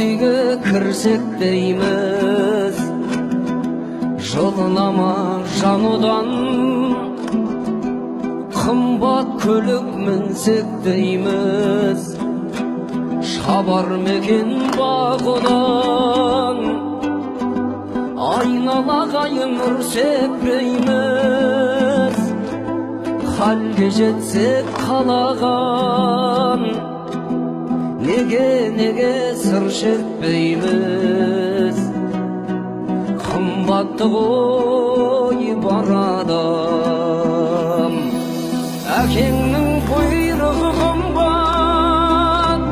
үйге кірсек дейміз, жылынама жанудан, қымбат көлік мінсек дейміз, шабар мекен бағудан, айналағайын үрсек дейміз, халге жетсек қалаған, неге сыр шертпейміз, қымбатты ғой бар адам. Әкеңнің бұйрығы қымбат,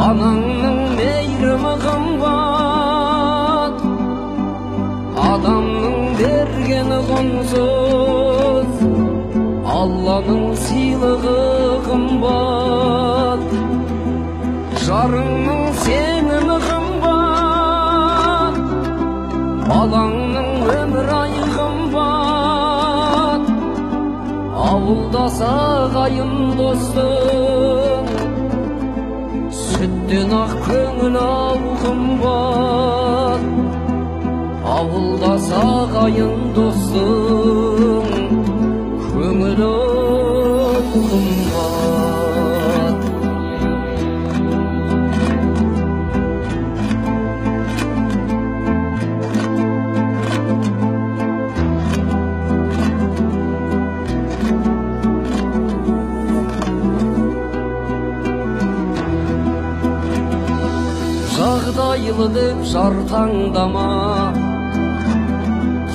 анаңның мейірімі қымбат, адамның бергені құнсыз, Алланың сыйлығы қымбат. Жарыңның сенімі қымбат, балаңның өмір айы қымбат, ауылдас ағайын достың, сүттен ақ көңіл ау қымбат, ауылдас ағайын достың, көңіл ау қымбат. Жағдайлы деп жар таңдама,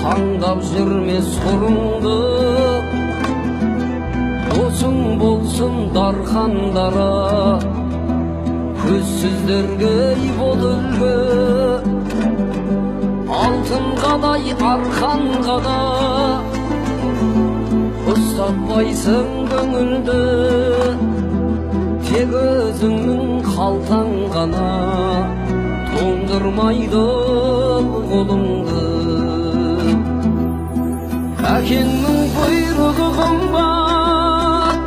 таңдап жүрме сұрыңды, досың болсын дархандара, көзсіздерге бол үлгі, алтын қадай арқанға да ұстатпайсың көңілді, тек өзіңнің қалтаң ғана тоңдырмайды қолыңды. Әкеңнің бұйрығы қымбат,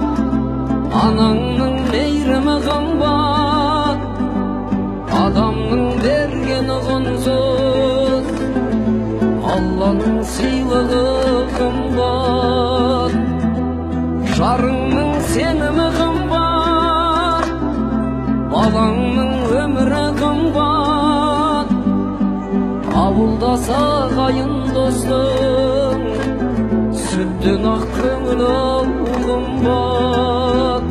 анаңның мейірімі қымбат, адамның бергені құнсыз, Алланың сыйлығы қымбат. Жарыңның сенімі қымбат, балаңның өмірі қымбат, ауылдас ағайын достың, сүттен ақ көңіл ау қымбат,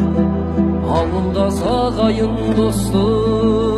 ауылдас ағайын достың.